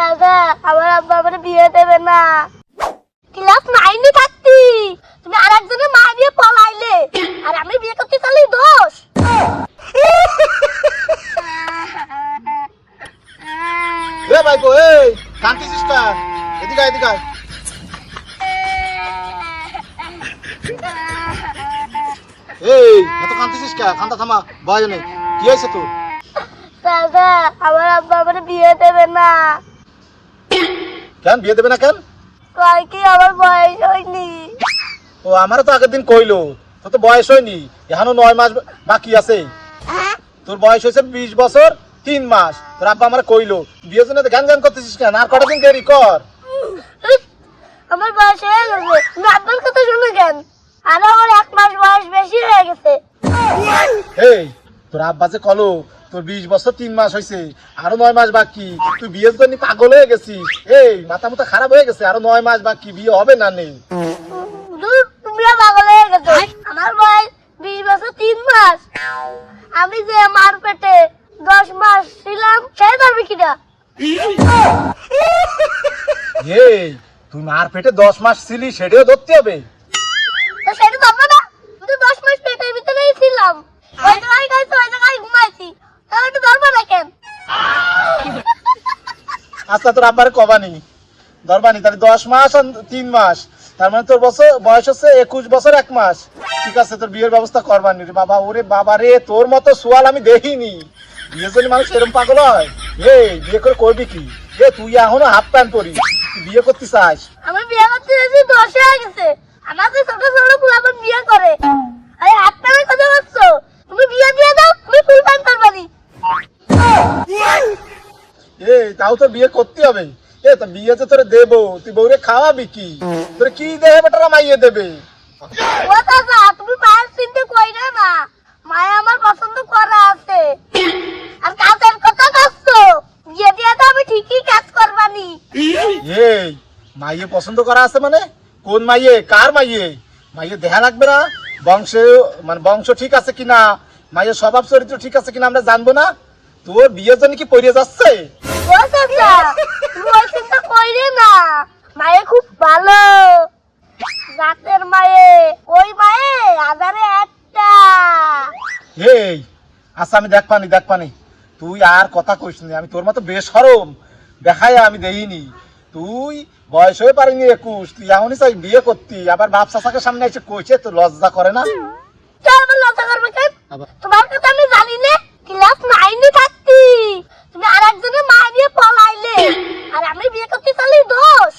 দাদা আমার আব্বা আমার বিয়ে দেবে না। ক্লাস 9 এ থাকতি তুমি আরেকজনের মা নিয়ে পলাইলে, আর আমি বিয়ে করতে চাইলেই দোষ। এ ভাইপো, এই কান্তিছিস কা? এদিকে আয়, এদিকে আয়। এই এত কান্তিছিস কা? কান্দা থামা, ভয় নেই। কি হয়েছে তোর? দাদা আমার আব্বা আমার বিয়ে দেবে না। কেন বিয়ে দেবে না কেন? কয় কি আমার বয়স হয়নি। ও আমারও তো আগের দিন কইলো তোর তো বয়স হয়নি, এখনো 9 মাস বাকি আছে। তোর বয়স হয়েছে 20 বছর 3 মাস। তোর আব্বা আমার কইলো বিয়ের জন্য গান গান করতেছিস কেন? আর কটা দিন দেরি কর। আমার বয়স হয়ে গেছে, তুমি আব্বার কথা শুনে কেন? আরো আমার 1 মাস বয়স বেশি হয়ে গেছে। এই তোর আব্বা যে কলো তোর 20 বছর 3 মাস হয়েছে, আরো 9 মাস বাকি, তুই বিয়ের জন্য পাগল হয়ে গেছিস। এই মাথা মুথা খারাপ হয়ে গেছে, আরো 9 মাস বাকি, বিয়ে হবে না নেই। তুমি পাগল হয়ে গেছো। আমার বয়স 20 বছর 3 মাস। আমি যে মার পেটে 10 মাস ছিলাম সেই ধরবি কিনা? এই তুই মার পেটে 10 মাস ছিলি, সেটাও ধরতে হবে? তো সেটা ধরবো না? আমি 10 মাস পেটের ভিতরেই ছিলাম, ওই জায়গায় খাইছি, ওই জায়গায় ঘুমাইছি, তাহলে এটা ধরবো না কেন? আচ্ছা তোর আব্বার কবানি ধরবানি, তাহলে 10 মাস আর 3 মাস, তার মানে তোর বয়স হচ্ছে 21 বছর 1 মাস। ঠিক আছে, তোর বিয়ের ব্যবস্থা করবানি রে বাবা। ওরে বাবা রে, তোর মতো সোয়াল আমি দেখিনি। বিয়ের জন্য মানুষ এরকম পাগল হয়? এই বিয়ে করে করবি কি? এ তুই এখনো হাফ প্যান্ট পরিস, তুই বিয়ে করতে চাস? আমি বিয়ে করতে যাচ্ছি 10 হয়ে গেছে। আমাকে ছোট ছোট ফুল আবার বিয়ে করে। আরে আপনারা কথা বলছো, তুমি বিয়ে দিয়ে দাও, তুমি ফুল প্যান্ট করবানি। এই তাও তো বিয়ে করতে হবে। এ তো বিয়ে যে তোরে দেবো, তুই বউরে খাওয়াবি কি? তোরে কি দেহে বেটারা মাইয়ে দেবে? ও দাদা তুমি মায়ের চিন্তা কইরা না, মায়ে আমার পছন্দ করা আছে। আর কাজের কথা করছো, বিয়ে দিয়ে দাও, আমি ঠিকই কাজ করবানি। এই মাইয়ে পছন্দ করা আছে মানে? কোন মাইয়ে? কার মাইয়ে? মাইয়ে দেখা লাগবে না? বংশ ঠিক আছে কিনা, মাইয়ের স্বভাব চরিত্র ঠিক আছে কিনা আমরা জানবো না? তোর বিয়ের জন্য কি পড়িয়ে যাচ্ছে? ও দাদা তুমি ওই চিন্তা কইরে না, মায়ে খুব ভালো জাতের মায়ে, ওই মায়ে আধারে একটা। এই আচ্ছা আমি দেখপানি, তুই আর কথা কইস নি। আমি তোর মতো বেশরম দেখায় আমি দেইনি। তুই বয়স হয়ে পারিনি 21, তুই এমনই চাই বিয়ে করতি, আবার বাপ চাচাকে সামনে এসে কইছে, তো লজ্জা করে না? আমার লজ্জা করবে কেন? আবার তোমার কথা আমি জানি না। ক্লাস 9 এ থাকতি তুমি আরেকজনের মা নিয়ে পলাইলে, আর আমি বিয়ে করতে চাইলেই দোষ।